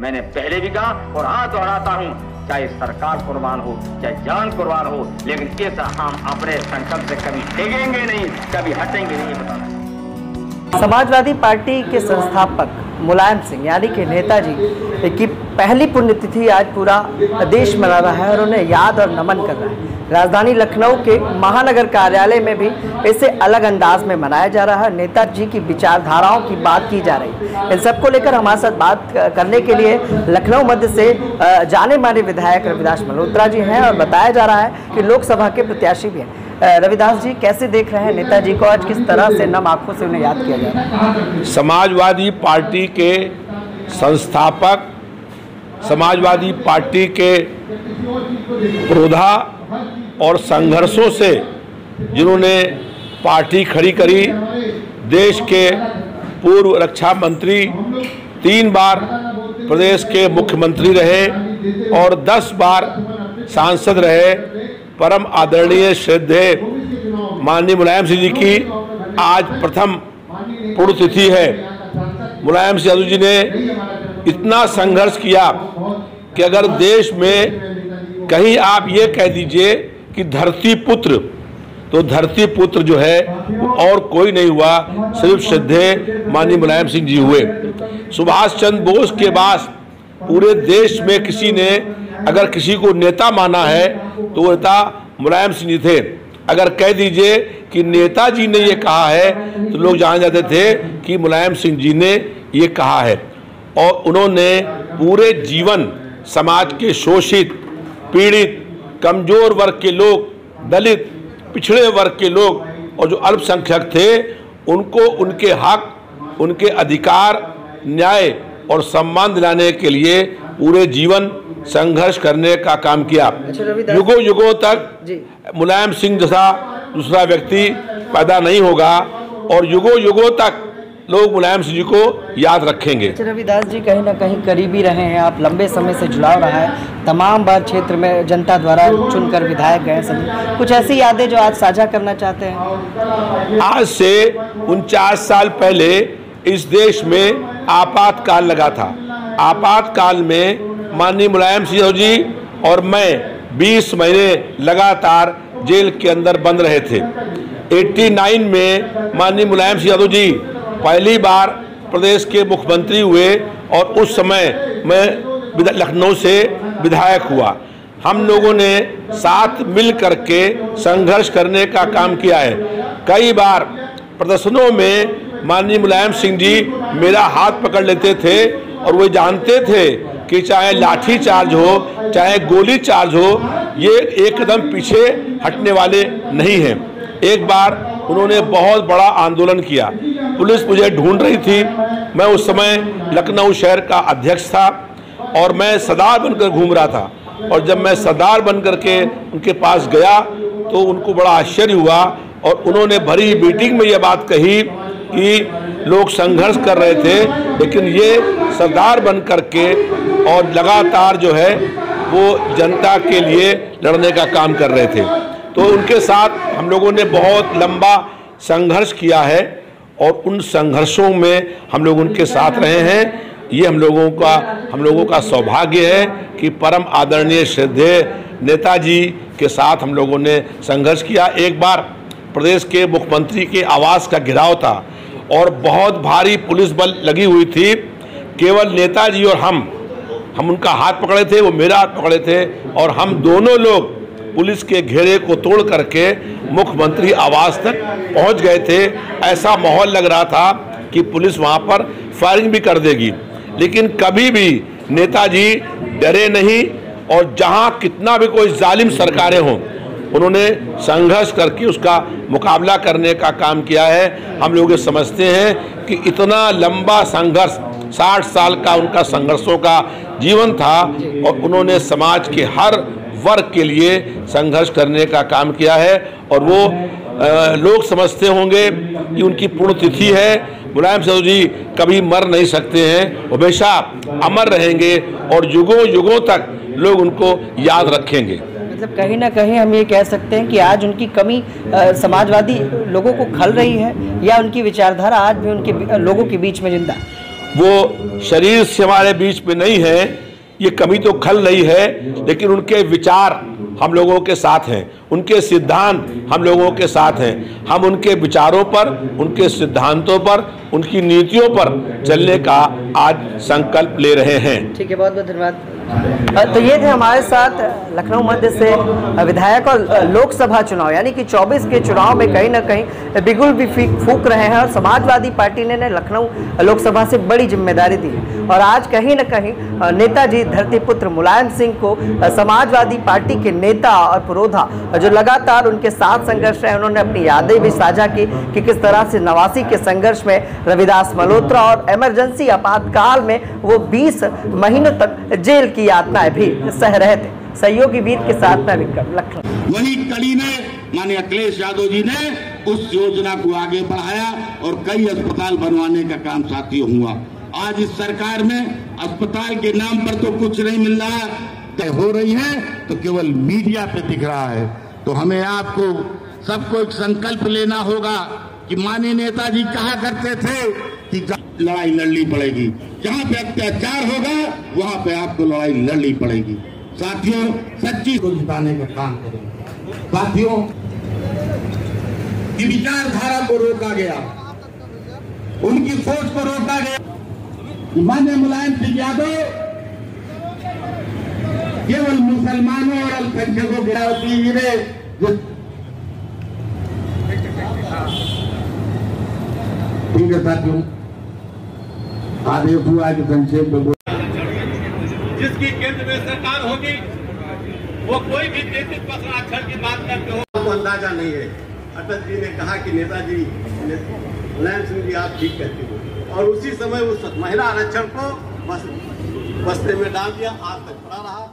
मैंने पहले भी कहा और आज दोहराता हूँ, चाहे सरकार कुर्बान हो, चाहे जान कुर्बान हो, लेकिन इस हम अपने संकल्प से कभी टेकेंगे नहीं, कभी हटेंगे नहीं। बताना समाजवादी पार्टी के संस्थापक मुलायम सिंह यानी कि नेताजी की पहली पुण्यतिथि आज पूरा देश मना रहा है और उन्हें याद और नमन कर रहा है। राजधानी लखनऊ के महानगर कार्यालय में भी इसे अलग अंदाज में मनाया जा रहा है। नेताजी की विचारधाराओं की बात की जा रही है। इन सबको लेकर हमारे साथ बात करने के लिए लखनऊ मध्य से जाने माने विधायक रविदास मल्होत्रा जी हैं और बताया जा रहा है कि लोकसभा के प्रत्याशी भी हैं। रविदास जी, कैसे देख रहे हैं नेताजी को आज, किस तरह से नम आंखों से उन्हें याद किया जा रहा है? समाजवादी पार्टी के संस्थापक, समाजवादी पार्टी के पुरोधा और संघर्षों से जिन्होंने पार्टी खड़ी करी, देश के पूर्व रक्षा मंत्री, 3 बार प्रदेश के मुख्यमंत्री रहे और 10 बार सांसद रहे, परम आदरणीय श्रद्धेय माननीय मुलायम सिंह जी की आज प्रथम पुण्यतिथि है। मुलायम सिंह यादव जी ने इतना संघर्ष किया कि अगर देश में कहीं आप ये कह दीजिए कि धरती पुत्र, तो धरती पुत्र जो है वो और कोई नहीं हुआ, सिर्फ श्रद्धेय माननीय मुलायम सिंह जी हुए। सुभाष चंद्र बोस के बाद पूरे देश में किसी ने अगर किसी को नेता माना है तो वो नेता मुलायम सिंह जी थे। अगर कह दीजिए कि नेताजी ने ये कहा है तो लोग जान जाते थे कि मुलायम सिंह जी ने ये कहा है। और उन्होंने पूरे जीवन समाज के शोषित, पीड़ित, कमजोर वर्ग के लोग, दलित, पिछड़े वर्ग के लोग और जो अल्पसंख्यक थे उनको उनके हक, उनके अधिकार, न्याय और सम्मान दिलाने के लिए पूरे जीवन संघर्ष करने का काम किया। युगों युगों तक मुलायम सिंह जैसा दूसरा व्यक्ति पैदा नहीं होगा और युगों युगों तक लोग मुलायम सिंह जी को याद रखेंगे। रविदास जी, कहीं ना कहीं करीबी रहे हैं आप, लंबे समय से जुड़ाव रहा है, तमाम बार क्षेत्र में जनता द्वारा चुनकर विधायक गए सभी, कुछ ऐसी यादें जो आज साझा करना चाहते हैं? आज से 49 साल पहले इस देश में आपातकाल लगा था। आपातकाल में माननीय मुलायम सिंह यादव जी और मैं 20 महीने लगातार जेल के अंदर बंद रहे थे। 89 में माननीय मुलायम सिंह यादव जी पहली बार प्रदेश के मुख्यमंत्री हुए और उस समय मैं लखनऊ से विधायक हुआ। हम लोगों ने साथ मिल करके संघर्ष करने का काम किया है। कई बार प्रदर्शनों में माननीय मुलायम सिंह जी मेरा हाथ पकड़ लेते थे और वो जानते थे कि चाहे लाठी चार्ज हो, चाहे गोली चार्ज हो, ये एक कदम पीछे हटने वाले नहीं हैं। एक बार उन्होंने बहुत बड़ा आंदोलन किया, पुलिस मुझे ढूंढ रही थी, मैं उस समय लखनऊ शहर का अध्यक्ष था और मैं सरदार बनकर घूम रहा था। और जब मैं सरदार बनकर के उनके पास गया तो उनको बड़ा आश्चर्य हुआ और उन्होंने भरी मीटिंग में ये बात कही कि लोग संघर्ष कर रहे थे लेकिन ये सरदार बन करके और लगातार जो है वो जनता के लिए लड़ने का काम कर रहे थे। तो उनके साथ हम लोगों ने बहुत लंबा संघर्ष किया है और उन संघर्षों में हम लोग उनके साथ रहे हैं। ये हम लोगों का सौभाग्य है कि परम आदरणीय श्रद्धेय नेताजी के साथ हम लोगों ने संघर्ष किया। एक बार प्रदेश के मुख्यमंत्री के आवास का घेराव था और बहुत भारी पुलिस बल लगी हुई थी। केवल नेताजी और हम उनका हाथ पकड़े थे, वो मेरा हाथ पकड़े थे और हम दोनों लोग पुलिस के घेरे को तोड़ करके मुख्यमंत्री आवास तक पहुंच गए थे। ऐसा माहौल लग रहा था कि पुलिस वहां पर फायरिंग भी कर देगी, लेकिन कभी भी नेताजी डरे नहीं और जहां कितना भी कोई जालिम सरकारें हों उन्होंने संघर्ष करके उसका मुकाबला करने का काम किया है। हम लोग ये समझते हैं कि इतना लंबा संघर्ष, 60 साल का उनका संघर्षों का जीवन था और उन्होंने समाज के हर वर्ग के लिए संघर्ष करने का काम किया है। और वो लोग समझते होंगे कि उनकी पुण्यतिथि है। मुलायम सिंह जी कभी मर नहीं सकते हैं, हमेशा अमर रहेंगे और युगों युगों तक लोग उनको याद रखेंगे। मतलब कहीं ना कहीं हम ये कह सकते हैं कि आज उनकी कमी समाजवादी लोगों को खल रही है या उनकी विचारधारा आज भी उनके लोगों के बीच में जिंदा है? वो शरीर से हमारे बीच में नहीं है, ये कमी तो खल रही है, लेकिन उनके विचार हम लोगों के साथ हैं, उनके सिद्धांत हम लोगों के साथ हैं। हम उनके विचारों पर, उनके सिद्धांतों पर, उनकी नीतियों पर चलने का आज संकल्प ले रहे हैं। ठीक है, बहुत बहुत धन्यवाद। तो ये थे हमारे साथ लखनऊ मध्य से विधायक और लोकसभा चुनाव यानी कि 24 के चुनाव में कहीं ना कहीं बिगुल भी फूंक रहे हैं और समाजवादी पार्टी ने लखनऊ लोकसभा से बड़ी जिम्मेदारी दी है। और आज कहीं ना कहीं नेताजी धरतीपुत्र मुलायम सिंह को समाजवादी पार्टी के नेता और पुरोधा जो लगातार उनके साथ संघर्ष है, उन्होंने अपनी यादें भी साझा की कि किस तरह से 89 के संघर्ष में रविदास मल्होत्रा और इमरजेंसी आपातकाल में वो 20 महीनों तक जेल की यातनाएं भी सह रहे थे। सहयोगी वीर के साथ में विक्रम, लखनऊ। वही कड़ी में माननीय अखिलेश यादव जी ने उस योजना को आगे बढ़ाया और कई अस्पताल बनवाने का काम साथियों हुआ। आज इस सरकार में अस्पताल के नाम पर तो कुछ नहीं मिल रहा तय हो रही है, तो केवल मीडिया पे दिख रहा है। तो हमें आपको सबको एक संकल्प लेना होगा कि माननीय नेताजी कहा करते थे कि लड़ाई लड़नी पड़ेगी, जहां पे अत्याचार होगा वहां पे आपको लड़ाई लड़नी पड़ेगी। साथियों, सच्ची को जिताने का काम करेंगे। साथियों, की विचारधारा को रोका गया, उनकी सोच को रोका गया। माननीय मुलायम सिंह यादव केवल मुसलमानों और अल्पसंख्यकों की ठीक है साथियों, आदेश हुआ कि संक्षेप में जिसकी केंद्र में सरकार होगी वो कोई भी देश अक्षर की बात करते हो तो अंदाजा नहीं है। अटल जी ने कहा कि नेताजी मुलायम सिंह जी आप ठीक कहते हो, और उसी समय उस महिला आरक्षण को बस्ते में डाल दिया, आज तक पड़ा रहा।